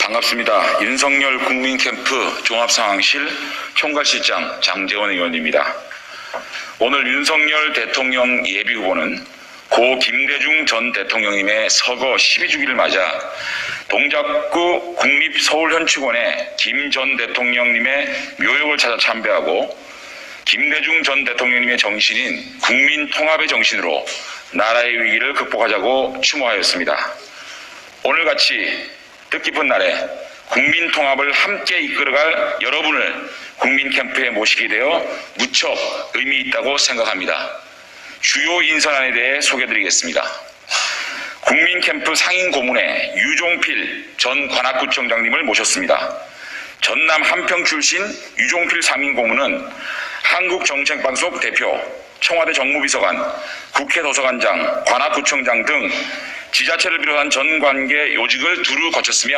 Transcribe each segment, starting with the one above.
반갑습니다. 윤석열 국민캠프 종합상황실 총괄실장 장재원 의원입니다. 오늘 윤석열 대통령 예비후보는 고 김대중 전 대통령님의 서거 12주기를 맞아 동작구 국립서울현충원에 김 전 대통령님의 묘역을 찾아 참배하고 김대중 전 대통령님의 정신인 국민통합의 정신으로 나라의 위기를 극복하자고 추모하였습니다. 오늘같이 뜻깊은 날에 국민통합을 함께 이끌어갈 여러분을 국민캠프에 모시게 되어 무척 의미 있다고 생각합니다. 주요 인선안에 대해 소개드리겠습니다. 국민캠프 상임고문에 유종필 전 관악구청장님을 모셨습니다. 전남 한평 출신 유종필 상임고문은 한국정책방송 대표, 청와대 정무비서관, 국회 도서관장, 관악구청장 등 지자체를 비롯한 전 관계 요직을 두루 거쳤으며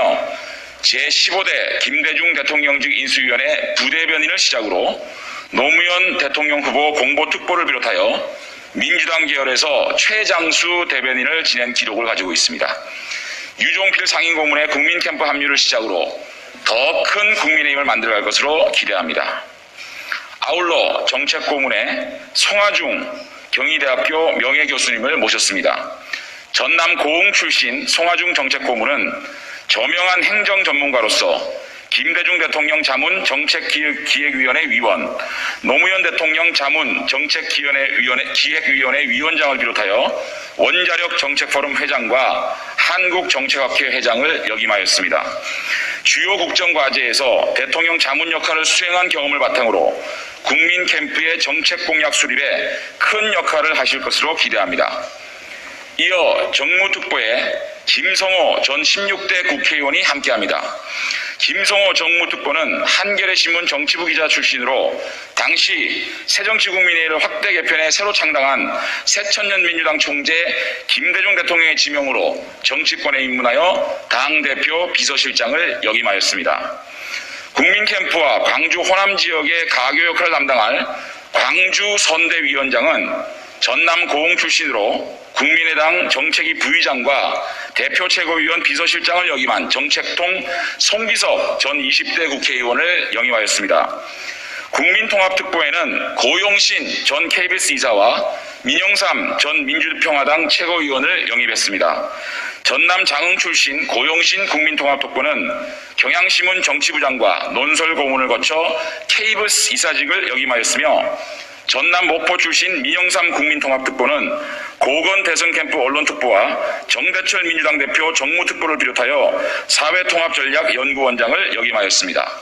제15대 김대중 대통령직 인수위원회 부대변인을 시작으로 노무현 대통령 후보 공보특보를 비롯하여 민주당 계열에서 최장수 대변인을 지낸 기록을 가지고 있습니다. 유종필 상임고문의 국민캠프 합류를 시작으로 더 큰 국민의힘을 만들어갈 것으로 기대합니다. 아울러 정책고문에 송하중 경희대학교 명예교수님을 모셨습니다. 전남 고흥 출신 송하중 정책고문은 저명한 행정 전문가로서 김대중 대통령 자문 정책기획위원회 위원, 노무현 대통령 자문 정책기획위원회 위원장을 비롯하여 원자력 정책포럼 회장과 한국정책학회 회장을 역임하였습니다. 주요 국정과제에서 대통령 자문 역할을 수행한 경험을 바탕으로 국민캠프의 정책 공약 수립에 큰 역할을 하실 것으로 기대합니다. 이어 정무특보에 김성호 전 16대 국회의원이 함께합니다. 김성호 정무특보는 한겨레신문 정치부 기자 출신으로 당시 새정치국민회의를 확대 개편해 새로 창당한 새천년 민주당 총재 김대중 대통령의 지명으로 정치권에 입문하여 당대표 비서실장을 역임하였습니다. 국민캠프와 광주 호남 지역의 가교 역할을 담당할 광주 선대위원장은 전남 고흥 출신으로 국민의당 정책위 부의장과 대표 최고위원 비서실장을 역임한 정책통 송기석 전 20대 국회의원을 영임하였습니다. 국민통합특보에는 고용신 전 KBS 이사와 민영삼 전 민주평화당 최고위원을 영입했습니다. 전남 장흥 출신 고용신 국민통합특보는 경향신문 정치부장과 논설고문을 거쳐 KBS 이사직을 역임하였으며 전남 모포 출신 민영삼 국민통합특보는 고건 대선캠프 언론특보와 정대철 민주당 대표 정무특보를 비롯하여 사회통합전략연구원장을 역임하였습니다.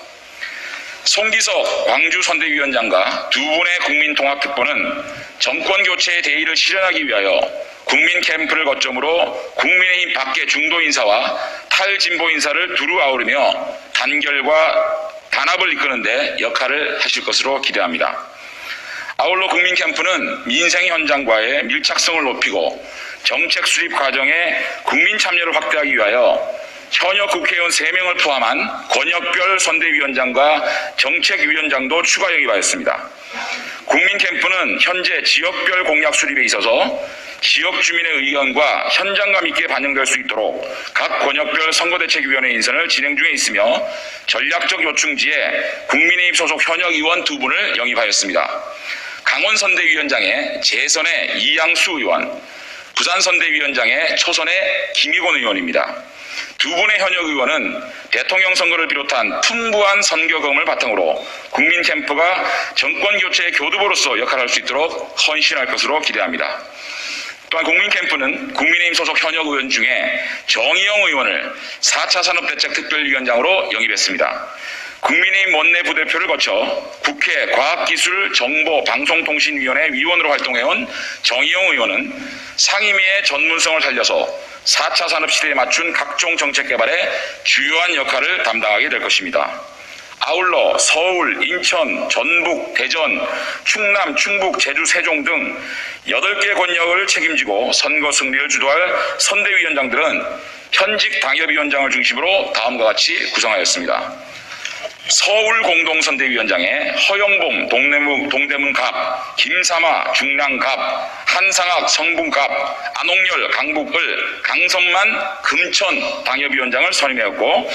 송기석 광주선대위원장과 두 분의 국민통합특보는 정권교체의 대의를 실현하기 위하여 국민캠프를 거점으로 국민의힘 밖의 중도 인사와 탈진보 인사를 두루 아우르며 단결과 단합을 이끄는 데 역할을 하실 것으로 기대합니다. 아울러 국민캠프는 민생 현장과의 밀착성을 높이고 정책 수립 과정에 국민 참여를 확대하기 위하여 현역 국회의원 3명을 포함한 권역별 선대위원장과 정책위원장도 추가 영입하였습니다. 국민캠프는 현재 지역별 공약 수립에 있어서 지역 주민의 의견과 현장감 있게 반영될 수 있도록 각 권역별 선거대책위원회 인선을 진행 중에 있으며 전략적 요충지에 국민의힘 소속 현역 의원 2분을 영입하였습니다. 강원선대위원장에 재선의 이양수 의원, 부산선대위원장에 초선의 김희곤 의원입니다. 두 분의 현역 의원은 대통령 선거를 비롯한 풍부한 선거 경험을 바탕으로 국민캠프가 정권교체의 교두보로서 역할할 수 있도록 헌신할 것으로 기대합니다. 또한 국민캠프는 국민의힘 소속 현역 의원 중에 정의영 의원을 4차 산업대책특별위원장으로 영입했습니다. 국민의힘 원내 부대표를 거쳐 국회 과학기술정보방송통신위원회 위원으로 활동해온 정의용 의원은 상임위의 전문성을 살려서 4차 산업시대에 맞춘 각종 정책 개발에 주요한 역할을 담당하게 될 것입니다. 아울러 서울, 인천, 전북, 대전, 충남, 충북, 제주, 세종 등 8개 권역을 책임지고 선거 승리를 주도할 선대위원장들은 현직 당협위원장을 중심으로 다음과 같이 구성하였습니다. 서울공동선대위원장에 허영봉 동대문갑, 김삼아 중랑갑, 한상학 성분갑, 안옥열 강북을, 강선만 금천 당협위원장을 선임하였고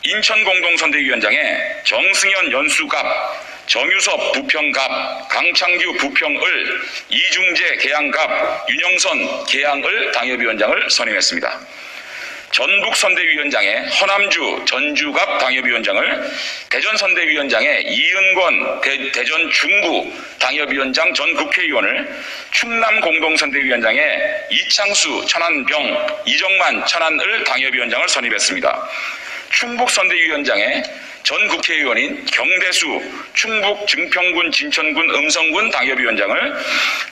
인천공동선대위원장에 정승현 연수갑, 정유섭 부평갑, 강창규 부평을, 이중재 계양갑, 윤영선 계양을 당협위원장을 선임했습니다. 전북선대위원장에 허남주 전주갑 당협위원장을, 대전선대위원장에 이은권 대전 중구 당협위원장 전 국회의원을, 충남공동선대위원장에 이창수 천안병, 이정만 천안을 당협위원장을 선임했습니다. 충북선대위원장에 전 국회의원인 경대수 충북 증평군 진천군 음성군 당협위원장을,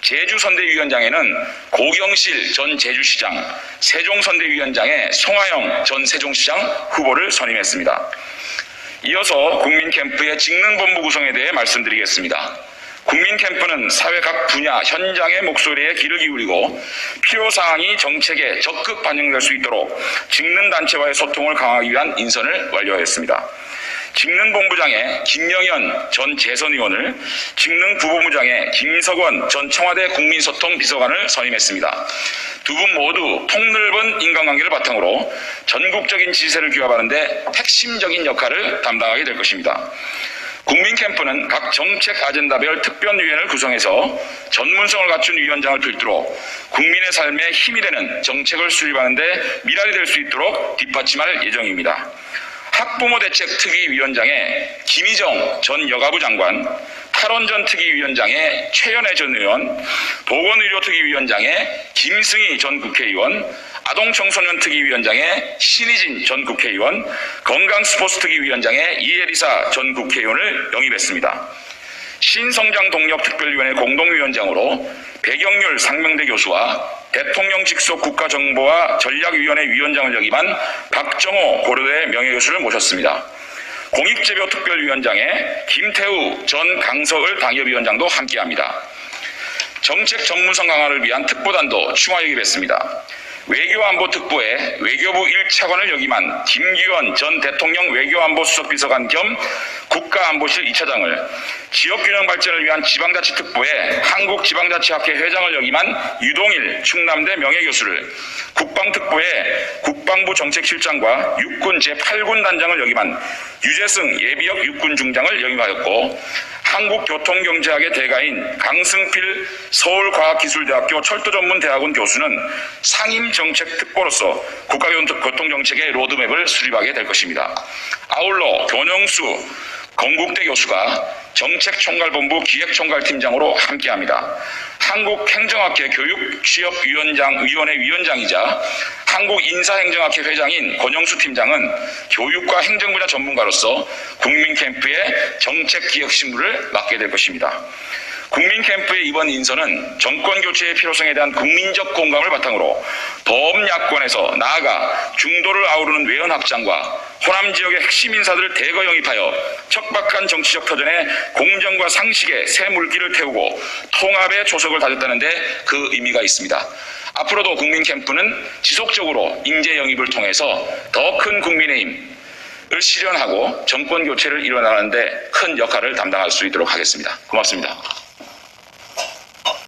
제주선대위원장에는 고경실 전 제주시장, 세종선대위원장에 송하영 전 세종시장 후보를 선임했습니다. 이어서 국민캠프의 직능본부 구성에 대해 말씀드리겠습니다. 국민캠프는 사회 각 분야 현장의 목소리에 귀를 기울이고 필요사항이 정책에 적극 반영될 수 있도록 직능단체와의 소통을 강화하기 위한 인선을 완료하였습니다. 직능본부장에 김영현 전 재선의원을, 직능부본부장에 김석원 전 청와대 국민소통 비서관을 선임했습니다. 두 분 모두 폭넓은 인간관계를 바탕으로 전국적인 지지세를 규합하는 데 핵심적인 역할을 담당하게 될 것입니다. 국민캠프는 각 정책 아젠다별 특별위원회를 구성해서 전문성을 갖춘 위원장을 필두로 국민의 삶에 힘이 되는 정책을 수립하는 데 미랄이 될 수 있도록 뒷받침할 예정입니다. 학부모대책특위위원장에 김희정 전 여가부 장관, 탈원전 특위위원장에 최연애 전 의원, 보건의료특위위원장에 김승희 전 국회의원, 아동청소년 특위위원장에 신희진 전 국회의원, 건강스포츠특위위원장에 이혜리사 전 국회의원을 영입했습니다. 신성장동력특별위원회 공동위원장으로 백영률 상명대 교수와 대통령 직속 국가정보와 전략위원회 위원장을 역임한 박정호 고려대 명예교수를 모셨습니다. 공익제보특별위원장에 김태우 전 강서을 당협위원장도 함께합니다. 정책 전문성 강화를 위한 특보단도 추가 역입했습니다. 외교안보특보에 외교부 1차관을 역임한 김기현 전 대통령 외교안보수석비서관 겸 국가안보실 2차장을, 지역균형 발전을 위한 지방자치특보에 한국지방자치학회 회장을 역임한 유동일 충남대 명예교수를, 국방특보에 국방부 정책실장과 육군 제8군 단장을 역임한 유재승 예비역 육군중장을 역임하였고, 한국교통경제학의 대가인 강승필 서울과학기술대학교 철도전문대학원 교수는 상임정책특보로서 국가교통정책의 로드맵을 수립하게 될 것입니다. 아울러 견영수 건국대 교수가 정책총괄본부 기획총괄팀장으로 함께합니다. 한국행정학회 교육취업위원회 위원장이자 한국인사행정학회 회장인 권영수 팀장은 교육과 행정 분야 전문가로서 국민캠프의 정책기획실무를 맡게 될 것입니다. 국민캠프의 이번 인선은 정권교체의 필요성에 대한 국민적 공감을 바탕으로 범야권에서 나아가 중도를 아우르는 외연확장과 호남 지역의 핵심 인사들을 대거 영입하여 척박한 정치적 터전에 공정과 상식의 새 물기를 태우고 통합의 조석을 다졌다는 데 그 의미가 있습니다. 앞으로도 국민캠프는 지속적으로 인재 영입을 통해서 더 큰 국민의힘을 실현하고 정권교체를 이뤄나가는 데 큰 역할을 담당할 수 있도록 하겠습니다. 고맙습니다.